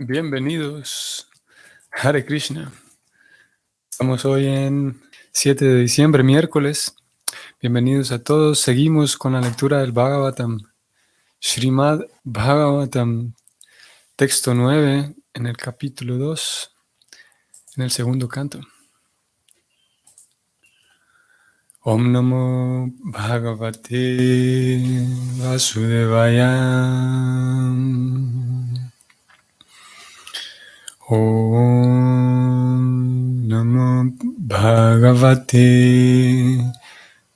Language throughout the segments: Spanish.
Bienvenidos, Hare Krishna. Estamos hoy en 7 de diciembre, miércoles. Bienvenidos a todos. Seguimos con la lectura del Bhagavatam, Srimad Bhagavatam, texto 9, en el capítulo 2, en el segundo canto. Om Namo Bhagavate Vasudevaya. Om Namo Bhagavate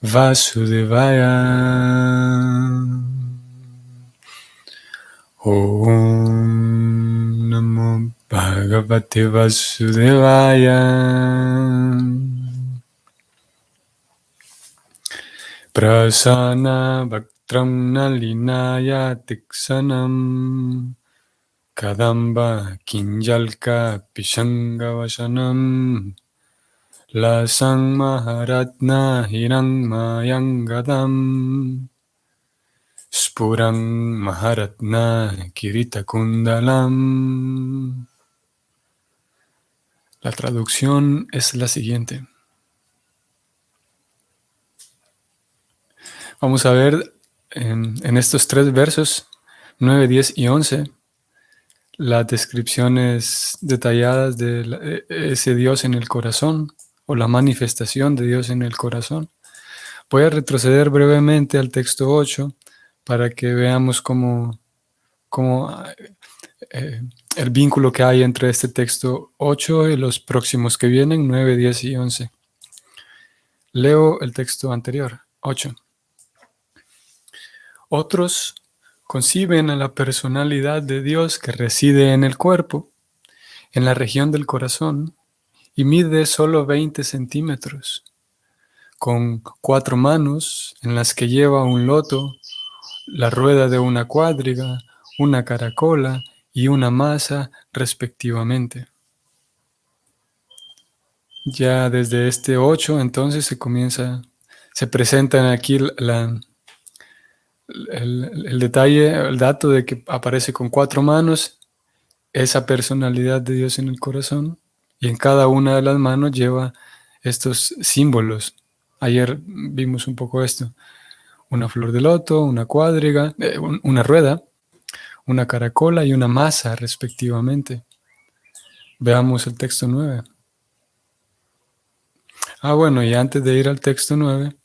Vasudevaya. Om Namo Bhagavate Vasudevaya. Prasana Bhaktram Nalinaya Tiksanam Kadamba Kinjalka Pishangavasanam Lasang Maharatna Hirang Mayangadam Spurang Maharatna Kirita Kundalam. La traducción es la siguiente. Vamos a ver en estos tres versos, 9, 10 y 11, las descripciones detalladas de ese Dios en el corazón, o la manifestación de Dios en el corazón. Voy a retroceder brevemente al texto 8 para que veamos cómo el vínculo que hay entre este texto 8 y los próximos que vienen, 9, 10 y 11. Leo el texto anterior, 8. Otros conciben a la personalidad de Dios que reside en el cuerpo, en la región del corazón, y mide solo 20 centímetros, con 4 manos en las que lleva un loto, la rueda de una cuadriga, una caracola y una masa respectivamente. Ya desde este 8 entonces se presentan aquí el detalle, el dato de que aparece con 4 manos, esa personalidad de Dios en el corazón, y en cada una de las manos lleva estos símbolos. Ayer vimos un poco esto. Una flor de loto, una cuadriga, una rueda, una caracola y una masa respectivamente. Veamos el texto 9. Bueno, y antes de ir al texto 9,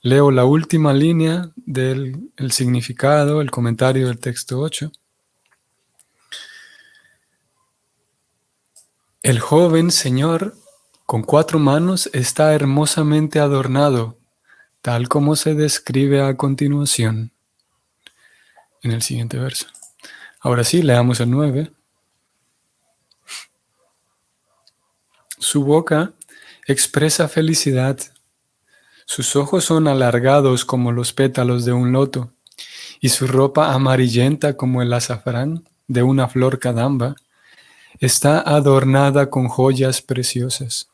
leo la última línea del significado, el comentario del texto 8. El joven señor con 4 manos está hermosamente adornado, tal como se describe a continuación en el siguiente verso. Ahora sí, leamos el 9. Su boca expresa felicidad. Sus ojos son alargados como los pétalos de un loto, y su ropa amarillenta como el azafrán de una flor kadamba está adornada con joyas preciosas.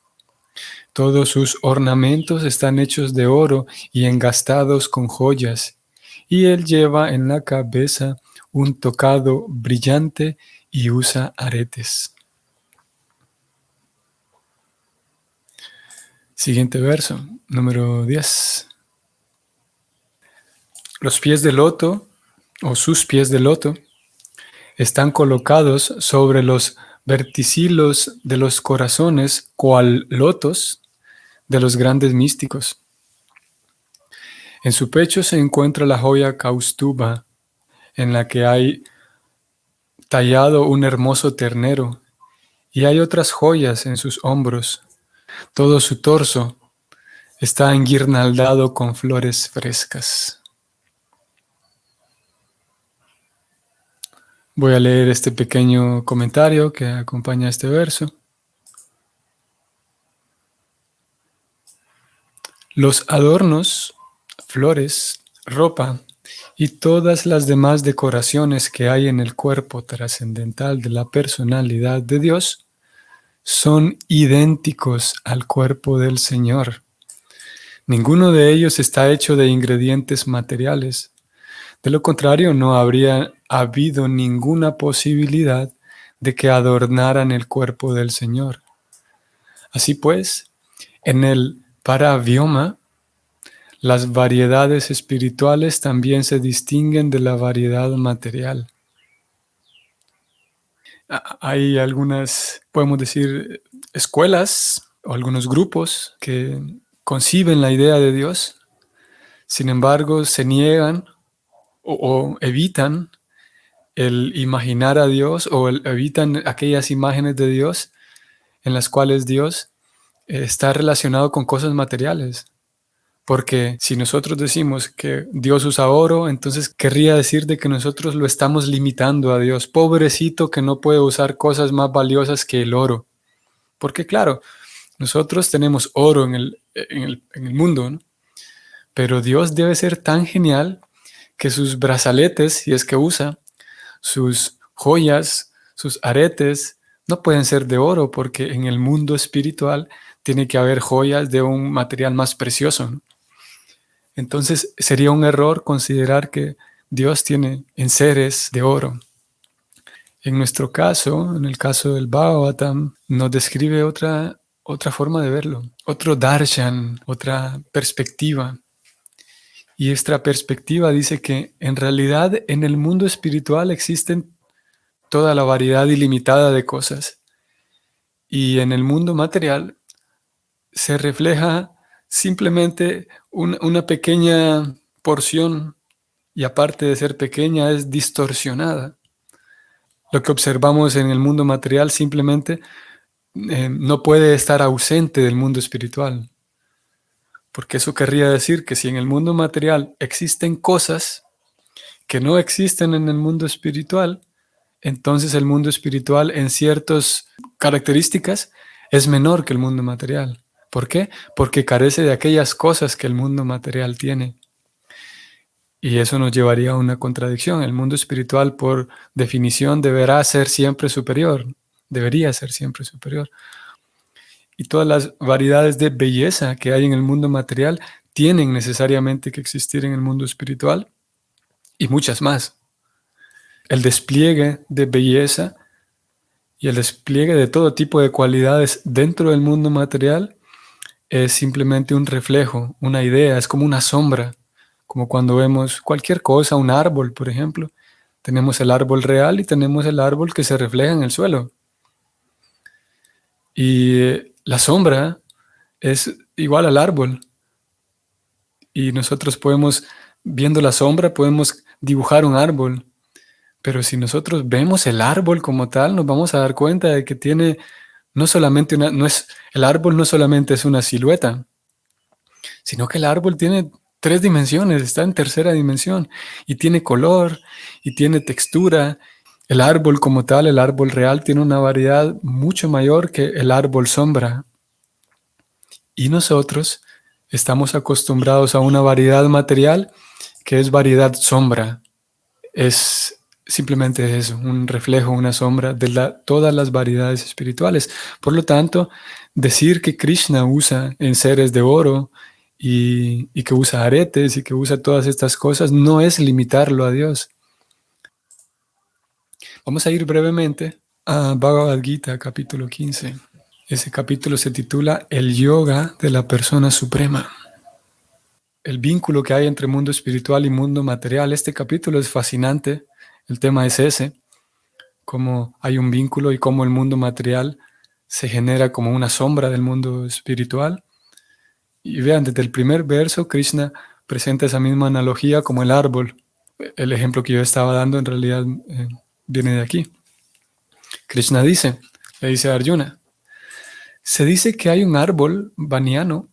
Todos sus ornamentos están hechos de oro y engastados con joyas, y él lleva en la cabeza un tocado brillante y usa aretes. Siguiente verso, número 10. Los pies de loto, o sus pies de loto, están colocados sobre los verticilos de los corazones, cual lotos de los grandes místicos. En su pecho se encuentra la joya Kaustuba, en la que hay tallado un hermoso ternero, y hay otras joyas en sus hombros. Todo su torso está enguirnaldado con flores frescas. Voy a leer este pequeño comentario que acompaña este verso. Los adornos, flores, ropa y todas las demás decoraciones que hay en el cuerpo trascendental de la personalidad de Dios son idénticos al cuerpo del Señor. Ninguno de ellos está hecho de ingredientes materiales. De lo contrario, no habría habido ninguna posibilidad de que adornaran el cuerpo del Señor. Así pues, en el parabioma, las variedades espirituales también se distinguen de la variedad material. Hay algunas, podemos decir, escuelas o algunos grupos que conciben la idea de Dios, sin embargo, se niegan o evitan el imaginar a Dios o evitan aquellas imágenes de Dios en las cuales Dios está relacionado con cosas materiales. Porque si nosotros decimos que Dios usa oro, entonces querría decir de que nosotros lo estamos limitando a Dios. Pobrecito que no puede usar cosas más valiosas que el oro. Porque claro, nosotros tenemos oro en el mundo, ¿no? Pero Dios debe ser tan genial que sus brazaletes, si es que usa, sus joyas, sus aretes, no pueden ser de oro porque en el mundo espiritual tiene que haber joyas de un material más precioso, ¿no? Entonces sería un error considerar que Dios tiene enseres de oro. En nuestro caso, en el caso del Bhagavatam, nos describe otra forma de verlo, otro darshan, otra perspectiva. Y esta perspectiva dice que en realidad en el mundo espiritual existen toda la variedad ilimitada de cosas. Y en el mundo material se refleja simplemente una pequeña porción, y aparte de ser pequeña, es distorsionada. Lo que observamos en el mundo material simplemente no puede estar ausente del mundo espiritual. Porque eso querría decir que si en el mundo material existen cosas que no existen en el mundo espiritual, entonces el mundo espiritual en ciertas características es menor que el mundo material. ¿Por qué? Porque carece de aquellas cosas que el mundo material tiene. Y eso nos llevaría a una contradicción. El mundo espiritual, por definición, deberá ser siempre superior. Debería ser siempre superior. Y todas las variedades de belleza que hay en el mundo material tienen necesariamente que existir en el mundo espiritual y muchas más. El despliegue de belleza y el despliegue de todo tipo de cualidades dentro del mundo material es simplemente un reflejo, una idea, es como una sombra, como cuando vemos cualquier cosa, un árbol, por ejemplo. Tenemos el árbol real y tenemos el árbol que se refleja en el suelo. Y la sombra es igual al árbol. Y nosotros podemos, viendo la sombra, podemos dibujar un árbol. Pero si nosotros vemos el árbol como tal, nos vamos a dar cuenta de que tiene no solamente el árbol no solamente es una silueta, sino que el árbol tiene 3 dimensiones, está en tercera dimensión y tiene color y tiene textura. El árbol como tal, el árbol real, tiene una variedad mucho mayor que el árbol sombra. Y nosotros estamos acostumbrados a una variedad material que es variedad sombra. Es simplemente eso, un reflejo, una sombra de todas las variedades espirituales. Por lo tanto, decir que Krishna usa enseres de oro y que usa aretes y que usa todas estas cosas no es limitarlo a Dios. Vamos a ir brevemente a Bhagavad Gita, capítulo 15. Ese capítulo se titula El Yoga de la Persona Suprema. El vínculo que hay entre mundo espiritual y mundo material. Este capítulo es fascinante. El tema es ese, cómo hay un vínculo y cómo el mundo material se genera como una sombra del mundo espiritual. Y vean, desde el primer verso, Krishna presenta esa misma analogía como el árbol. El ejemplo que yo estaba dando en realidad viene de aquí. Krishna le dice a Arjuna, se dice que hay un árbol baniano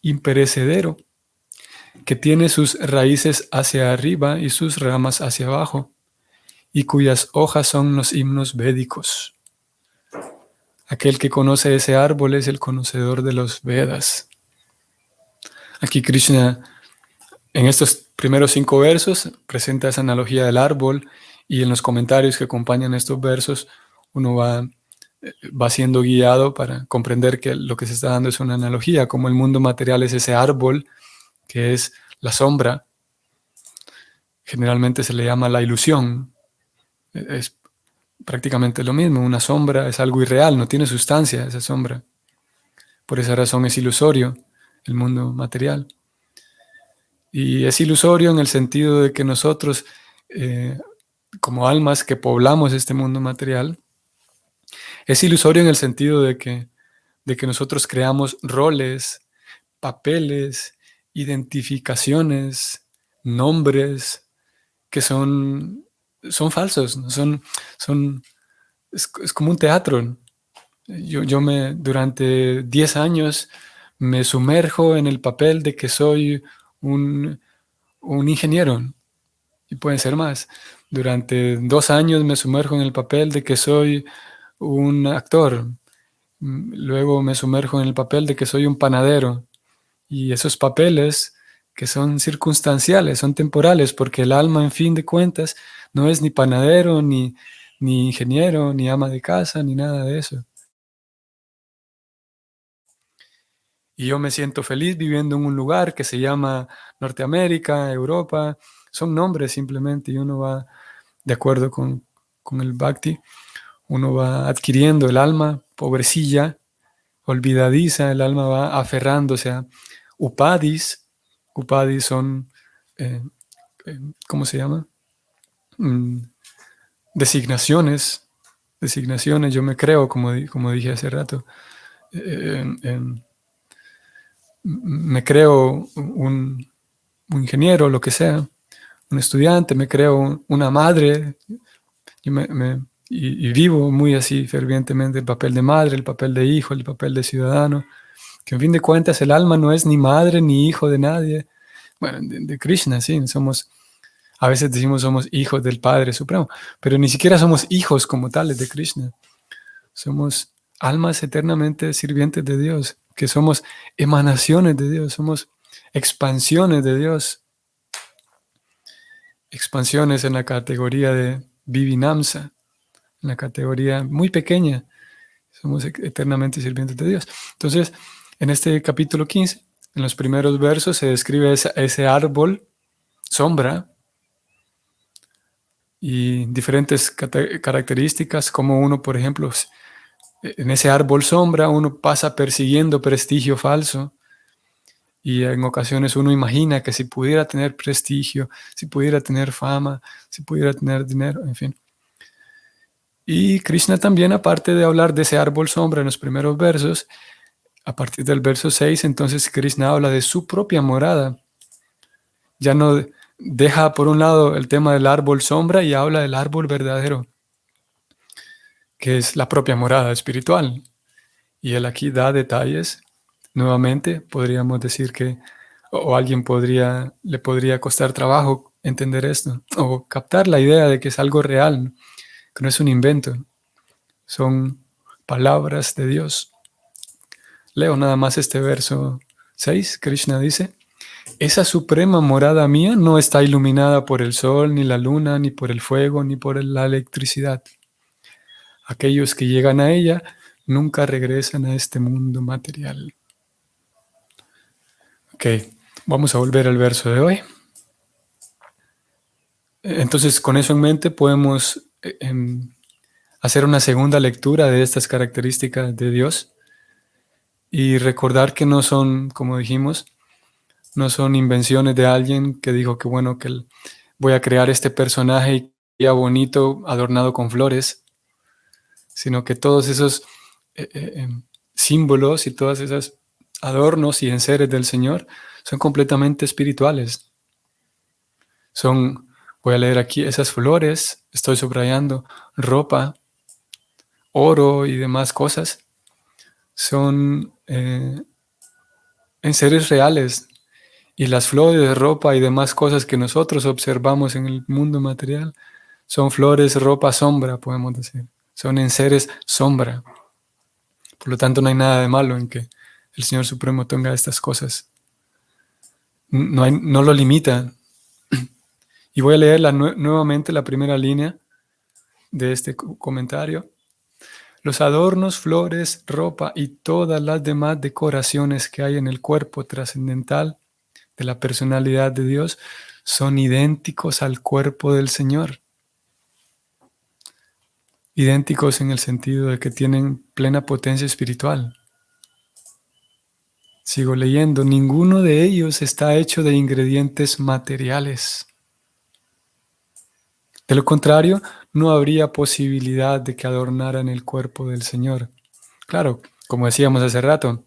imperecedero que tiene sus raíces hacia arriba y sus ramas hacia abajo, y cuyas hojas son los himnos védicos. Aquel que conoce ese árbol es el conocedor de los Vedas. Aquí Krishna, en estos primeros 5 versos, presenta esa analogía del árbol, y en los comentarios que acompañan estos versos, uno va siendo guiado para comprender que lo que se está dando es una analogía, como el mundo material es ese árbol, que es la sombra. Generalmente se le llama la ilusión. Es prácticamente lo mismo. Una sombra es algo irreal, no tiene sustancia esa sombra. Por esa razón es ilusorio el mundo material. Y es ilusorio en el sentido de que nosotros, como almas que poblamos este mundo material, es ilusorio en el sentido de que nosotros creamos roles, papeles, identificaciones, nombres que son falsos, ¿no? Es como un teatro. Durante 10 años me sumerjo en el papel de que soy un ingeniero, y pueden ser más. Durante 2 años me sumerjo en el papel de que soy un actor. Luego me sumerjo en el papel de que soy un panadero. Y esos papeles que son circunstanciales, son temporales, porque el alma, en fin de cuentas, no es ni panadero, ni ingeniero, ni ama de casa, ni nada de eso. Y yo me siento feliz viviendo en un lugar que se llama Norteamérica, Europa. Son nombres simplemente y uno va, de acuerdo con el Bhakti, uno va adquiriendo el alma, pobrecilla, olvidadiza, el alma va aferrándose a upadis. Upadis son, eh, ¿cómo se llama? Mm, designaciones. Designaciones, yo me creo, como dije hace rato, eh, eh, me creo un ingeniero, lo que sea, un estudiante, me creo una madre, y vivo muy así fervientemente el papel de madre, el papel de hijo, el papel de ciudadano, que en fin de cuentas el alma no es ni madre ni hijo de nadie. Bueno, de Krishna, sí, a veces decimos somos hijos del Padre Supremo, pero ni siquiera somos hijos como tales de Krishna. Somos almas eternamente sirvientes de Dios, que somos emanaciones de Dios, somos expansiones de Dios, expansiones en la categoría de Vivinamsa, en la categoría muy pequeña, somos eternamente sirvientes de Dios. Entonces, en este capítulo 15, en los primeros versos se describe ese árbol, sombra, y diferentes características, como uno, por ejemplo, en ese árbol sombra, uno pasa persiguiendo prestigio falso, y en ocasiones uno imagina que si pudiera tener prestigio, si pudiera tener fama, si pudiera tener dinero, en fin. Y Krishna también, aparte de hablar de ese árbol sombra en los primeros versos, a partir del verso 6, entonces Krishna habla de su propia morada. Ya no deja por un lado el tema del árbol sombra y habla del árbol verdadero, que es la propia morada espiritual. Y él aquí da detalles. Nuevamente, podríamos decir que, o alguien le podría costar trabajo entender esto, o captar la idea de que es algo real, que no es un invento, son palabras de Dios. Leo nada más este verso 6. Krishna dice: esa suprema morada mía no está iluminada por el sol, ni la luna, ni por el fuego, ni por la electricidad. Aquellos que llegan a ella nunca regresan a este mundo material. Ok, vamos a volver al verso de hoy. Entonces, con eso en mente, podemos hacer una segunda lectura de estas características de Dios y recordar que no son, como dijimos, no son invenciones de alguien que dijo que bueno, voy a crear este personaje y ya bonito, adornado con flores, sino que todos esos símbolos y todos esos adornos y enseres del Señor son completamente espirituales. Voy a leer aquí, esas flores, estoy subrayando, ropa, oro y demás cosas, son enseres reales. Y las flores, ropa y demás cosas que nosotros observamos en el mundo material son flores, ropa, sombra, podemos decir. Son enseres sombra. Por lo tanto, no hay nada de malo en que el Señor Supremo tenga estas cosas. No lo limita. Y voy a leer nuevamente la primera línea de este comentario. Los adornos, flores, ropa y todas las demás decoraciones que hay en el cuerpo trascendental de la personalidad de Dios son idénticos al cuerpo del Señor. idénticos en el sentido de que tienen plena potencia espiritual. Sigo leyendo, ninguno de ellos está hecho de ingredientes materiales. De lo contrario, no habría posibilidad de que adornaran el cuerpo del Señor. Claro, como decíamos hace rato,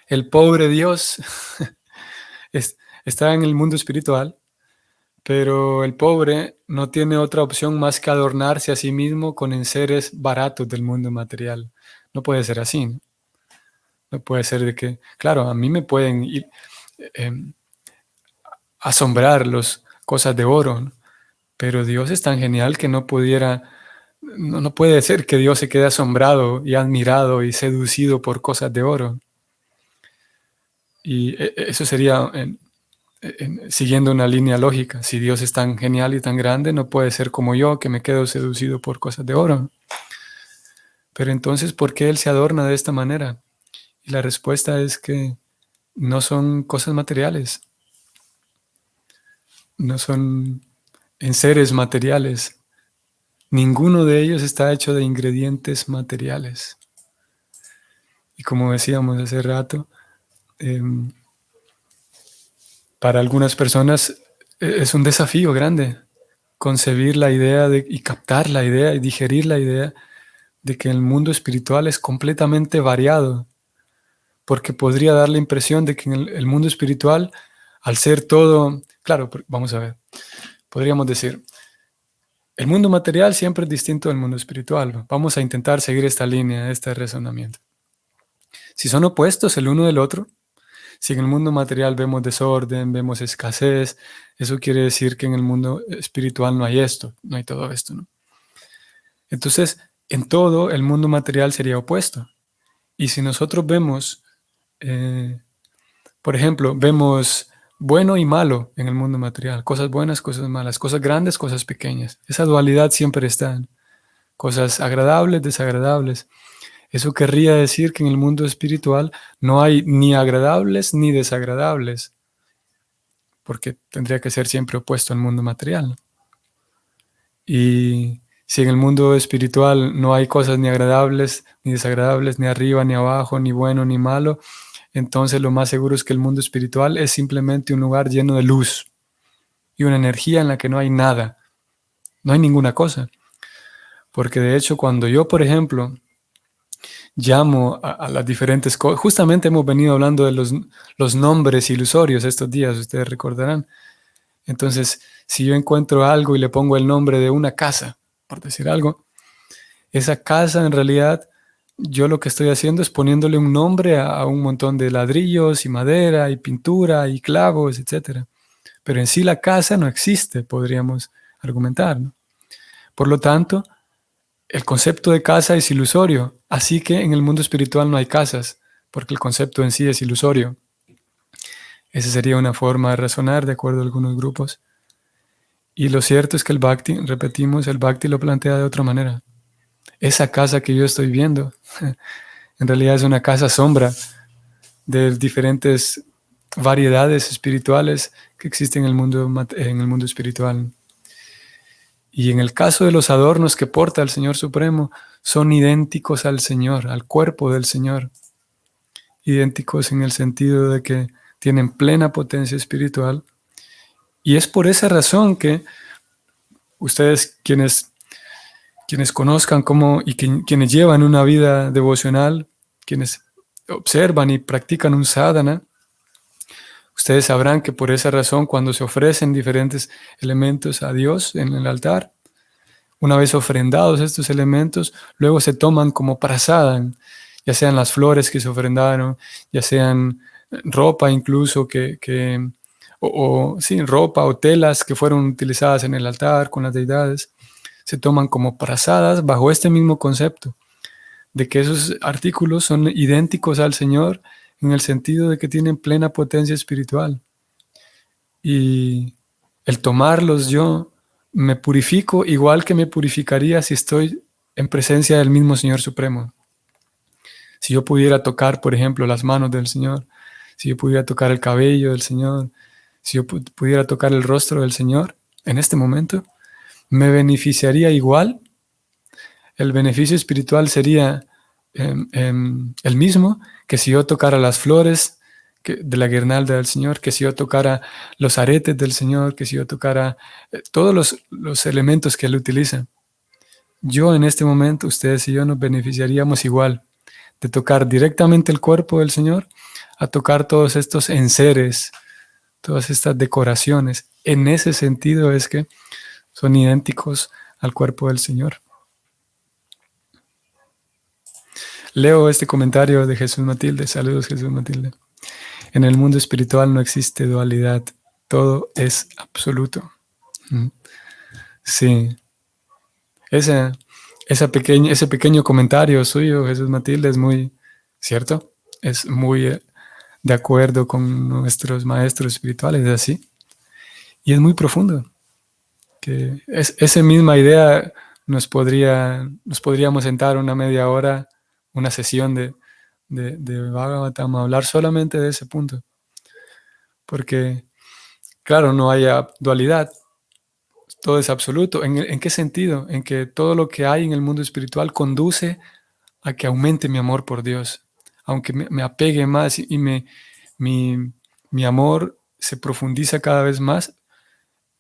el pobre Dios está en el mundo espiritual, pero el pobre no tiene otra opción más que adornarse a sí mismo con enseres baratos del mundo material. No puede ser así, ¿no? No puede ser de que, claro, a mí me pueden asombrar las cosas de oro, ¿no? Pero Dios es tan genial que no puede ser que Dios se quede asombrado y admirado y seducido por cosas de oro. Y eso sería siguiendo una línea lógica. Si Dios es tan genial y tan grande, no puede ser como yo, que me quedo seducido por cosas de oro. Pero entonces, ¿por qué Él se adorna de esta manera? Y la respuesta es que no son cosas materiales, no son enseres materiales. Ninguno de ellos está hecho de ingredientes materiales. Y como decíamos hace rato, para algunas personas es un desafío grande concebir la idea y captar la idea y digerir la idea de que el mundo espiritual es completamente variado, porque podría dar la impresión de que en el mundo espiritual, al ser todo, claro, vamos a ver, podríamos decir, el mundo material siempre es distinto del mundo espiritual. Vamos a intentar seguir esta línea, este razonamiento. Si son opuestos el uno del otro, si en el mundo material vemos desorden, vemos escasez, eso quiere decir que en el mundo espiritual no hay esto, no hay todo esto, ¿no? Entonces, en todo el mundo material sería opuesto. Y si nosotros vemos, por ejemplo, vemos bueno y malo en el mundo material, cosas buenas, cosas malas, cosas grandes, cosas pequeñas. Esa dualidad siempre está, ¿no? Cosas agradables, desagradables. Eso querría decir que en el mundo espiritual no hay ni agradables ni desagradables, porque tendría que ser siempre opuesto al mundo material, ¿no? Y si en el mundo espiritual no hay cosas ni agradables ni desagradables, ni arriba ni abajo, ni bueno ni malo, entonces lo más seguro es que el mundo espiritual es simplemente un lugar lleno de luz y una energía en la que no hay nada, no hay ninguna cosa. Porque de hecho cuando yo, por ejemplo, llamo a las diferentes cosas, justamente hemos venido hablando de los nombres ilusorios estos días, ustedes recordarán. Entonces, si yo encuentro algo y le pongo el nombre de una casa, por decir algo, esa casa en realidad, yo lo que estoy haciendo es poniéndole un nombre a un montón de ladrillos y madera y pintura y clavos, etc. Pero en sí la casa no existe, podríamos argumentar, ¿no? Por lo tanto, el concepto de casa es ilusorio, así que en el mundo espiritual no hay casas, porque el concepto en sí es ilusorio. Esa sería una forma de razonar de acuerdo a algunos grupos. Y lo cierto es que el Bhakti, repetimos, el Bhakti lo plantea de otra manera. Esa casa que yo estoy viendo, en realidad es una casa sombra de diferentes variedades espirituales que existen en el mundo espiritual. Y en el caso de los adornos que porta el Señor Supremo, son idénticos al Señor, al cuerpo del Señor. Idénticos en el sentido de que tienen plena potencia espiritual. Y es por esa razón que ustedes, quienes conozcan cómo y quienes llevan una vida devocional, quienes observan y practican un sadhana, ustedes sabrán que por esa razón cuando se ofrecen diferentes elementos a Dios en el altar, una vez ofrendados estos elementos, luego se toman como prasadam, ya sean las flores que se ofrendaron, ya sean ropa incluso sí, ropa o telas que fueron utilizadas en el altar con las deidades, se toman como prasadas bajo este mismo concepto, de que esos artículos son idénticos al Señor en el sentido de que tienen plena potencia espiritual. Y el tomarlos yo me purifico igual que me purificaría si estoy en presencia del mismo Señor Supremo. Si yo pudiera tocar, por ejemplo, las manos del Señor, si yo pudiera tocar el cabello del Señor, si yo pudiera tocar el rostro del Señor, en este momento, me beneficiaría igual el beneficio espiritual sería el mismo que si yo tocara las flores de la guirnalda del Señor, que si yo tocara los aretes del Señor, que si yo tocara todos los elementos que Él utiliza. Yo en este momento, ustedes y yo nos beneficiaríamos igual de tocar directamente el cuerpo del Señor a tocar todos estos enseres, todas estas decoraciones. En ese sentido es que son idénticos al cuerpo del Señor. Leo este comentario de Jesús Matilde. Saludos, Jesús Matilde. En el mundo espiritual no existe dualidad. Todo es absoluto. Sí. Ese pequeño comentario suyo, Jesús Matilde, es muy cierto. Es muy de acuerdo con nuestros maestros espirituales, es así. Y es muy profundo. Que esa misma idea nos podríamos sentar una media hora, una sesión de Bhagavatam, a hablar solamente de ese punto. Porque, claro, no haya dualidad, todo es absoluto. ¿En qué sentido? En que todo lo que hay en el mundo espiritual conduce a que aumente mi amor por Dios. Aunque me apegue más y mi amor se profundiza cada vez más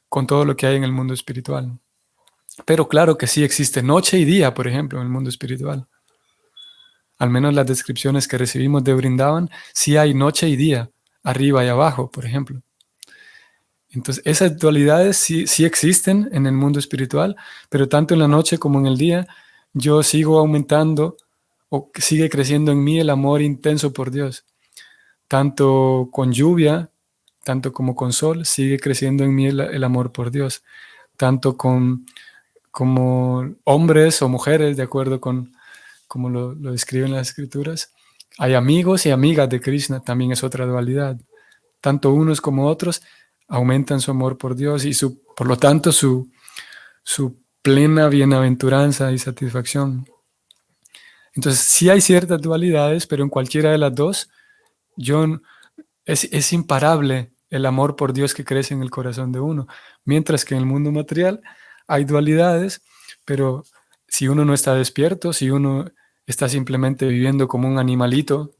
con todo lo que hay en el mundo espiritual. Pero claro que sí existe noche y día, por ejemplo, en el mundo espiritual. Al menos las descripciones que recibimos de Vrindavan, sí hay noche y día, arriba y abajo, por ejemplo. Entonces, esas dualidades sí existen en el mundo espiritual, pero tanto en la noche como en el día, yo sigo aumentando o sigue creciendo en mí el amor intenso por Dios. Tanto con lluvia, tanto como con sol, sigue creciendo en mí el amor por Dios. Tanto como hombres o mujeres, de acuerdo con como lo describen las escrituras. Hay amigos y amigas de Krishna, también es otra dualidad. Tanto unos como otros aumentan su amor por Dios y por lo tanto su plena bienaventuranza y satisfacción. Entonces, sí hay ciertas dualidades, pero en cualquiera de las dos, es imparable el amor por Dios que crece en el corazón de uno. Mientras que en el mundo material hay dualidades, pero si uno no está despierto, si uno está simplemente viviendo como un animalito,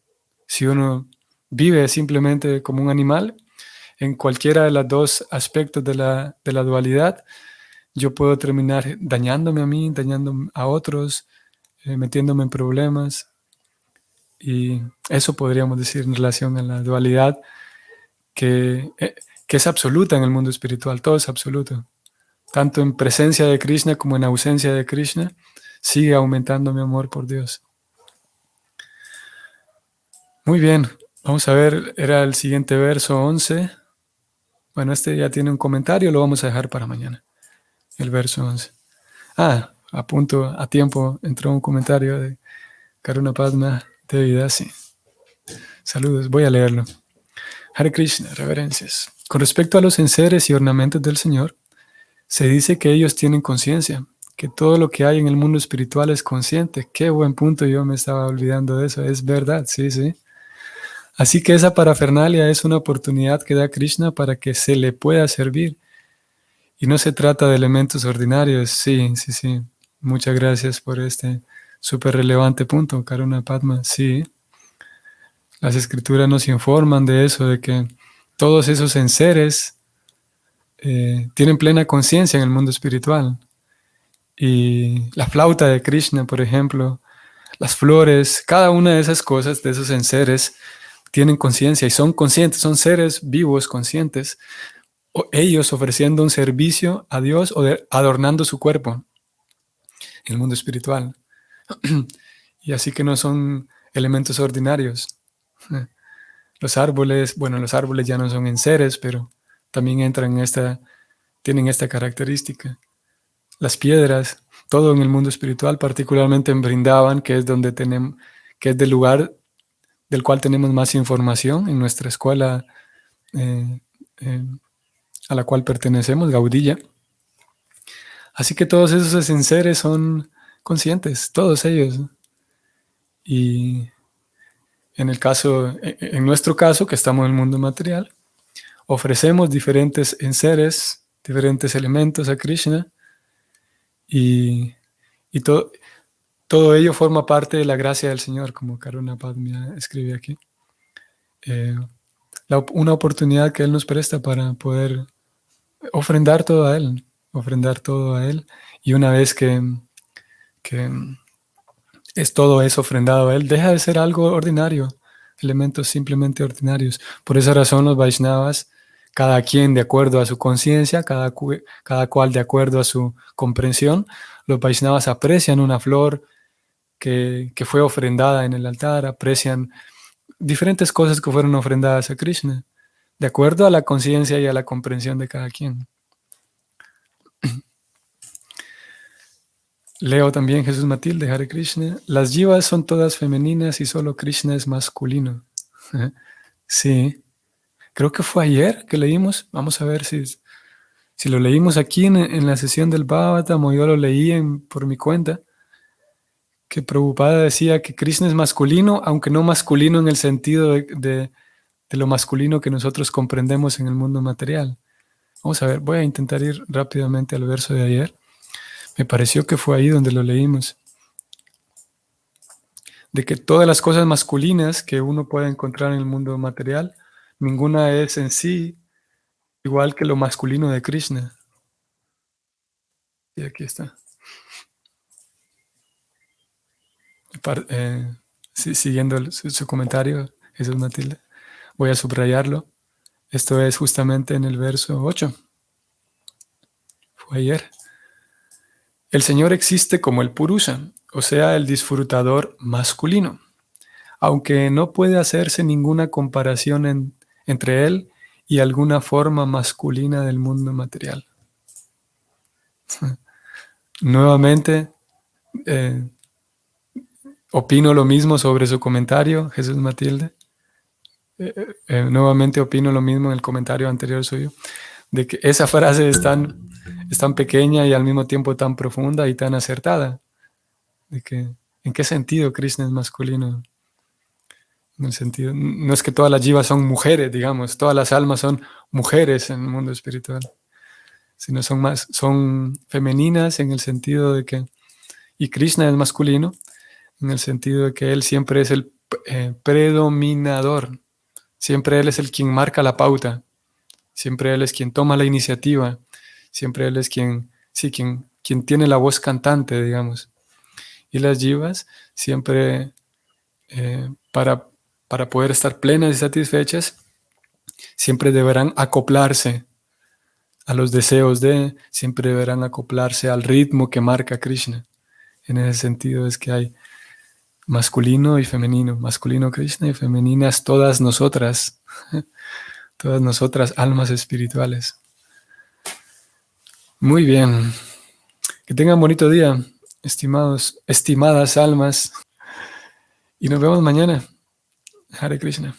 si uno vive simplemente como un animal, en cualquiera de los dos aspectos de la dualidad, yo puedo terminar dañándome a mí, dañando a otros, metiéndome en problemas. Y eso podríamos decir en relación a la dualidad que es absoluta en el mundo espiritual. Todo es absoluto. Tanto en presencia de Krishna como en ausencia de Krishna, sigue aumentando mi amor por Dios. Muy bien, vamos a ver, era el siguiente verso 11. Bueno, este ya tiene un comentario, lo vamos a dejar para mañana, el verso 11. A tiempo, entró un comentario de Karuna Padma Devidasi. Saludos, voy a leerlo. Hare Krishna, reverencias. Con respecto a los enseres y ornamentos del Señor, se dice que ellos tienen conciencia, que todo lo que hay en el mundo espiritual es consciente. Qué buen punto, yo me estaba olvidando de eso, es verdad, sí. Así que esa parafernalia es una oportunidad que da Krishna para que se le pueda servir. Y no se trata de elementos ordinarios, sí. Muchas gracias por este súper relevante punto, Karuna Padma, sí. Las escrituras nos informan de eso, de que todos esos enseres tienen plena conciencia en el mundo espiritual. Y la flauta de Krishna, por ejemplo, las flores, cada una de esas cosas, de esos enseres, tienen conciencia y son conscientes, son seres vivos, conscientes, o ellos ofreciendo un servicio a Dios o adornando su cuerpo en el mundo espiritual. Y así que no son elementos ordinarios. Los árboles ya no son enseres, pero también entran tienen esta característica. Las piedras, todo en el mundo espiritual, particularmente en Vrindavan, que es del lugar del cual tenemos más información en nuestra escuela a la cual pertenecemos, Gaudiya. Así que todos esos enseres son conscientes, todos ellos. Y en nuestro caso, que estamos en el mundo material, ofrecemos diferentes enseres, diferentes elementos a Krishna y todo, Todo ello forma parte de la gracia del Señor, como Karuna Padmya escribe aquí. Eh, una oportunidad que Él nos presta para poder ofrendar todo a Él, ofrendar todo a Él. Y una vez que todo es ofrendado a Él, deja de ser algo ordinario, elementos simplemente ordinarios. Por esa razón los Vaishnavas, cada quien de acuerdo a su conciencia, cada cual de acuerdo a su comprensión, los Vaishnavas aprecian una flor que fue ofrendada en el altar, aprecian diferentes cosas que fueron ofrendadas a Krishna, de acuerdo a la conciencia y a la comprensión de cada quien. Leo también Jesús Matilde, Hare Krishna. Las jivas son todas femeninas y solo Krishna es masculino. Sí, creo que fue ayer que leímos. Vamos a ver si lo leímos aquí en la sesión del Bhagavatam o yo lo leí por mi cuenta. Que Prabhupada decía que Krishna es masculino, aunque no masculino en el sentido de lo masculino que nosotros comprendemos en el mundo material. Vamos a ver, voy a intentar ir rápidamente al verso de ayer. Me pareció que fue ahí donde lo leímos. De que todas las cosas masculinas que uno puede encontrar en el mundo material, ninguna es en sí igual que lo masculino de Krishna. Y aquí está. Siguiendo su comentario, Jesús Matilde, voy a subrayarlo. Esto es justamente en el verso 8. Fue ayer. El Señor existe como el Purusha, o sea, el disfrutador masculino, aunque no puede hacerse ninguna comparación entre él y alguna forma masculina del mundo material. Nuevamente, opino lo mismo sobre su comentario, Jesús Matilde. Nuevamente opino lo mismo en el comentario anterior suyo, de que esa frase es tan pequeña y al mismo tiempo tan profunda y tan acertada. De que, ¿en qué sentido Krishna es masculino? En el sentido, no es que todas las jivas son mujeres, digamos, todas las almas son mujeres en el mundo espiritual, sino son femeninas en el sentido de que, y Krishna es masculino, en el sentido de que él siempre es el predominador, siempre él es el quien marca la pauta, siempre él es quien toma la iniciativa, siempre él es quien tiene la voz cantante, digamos. Y las jivas siempre, para poder estar plenas y satisfechas, siempre deberán acoplarse a los deseos siempre deberán acoplarse al ritmo que marca Krishna. En ese sentido es que hay masculino y femenino, masculino Krishna y femeninas todas nosotras almas espirituales. Muy bien, que tengan bonito día, estimadas almas, y nos vemos mañana. Hare Krishna.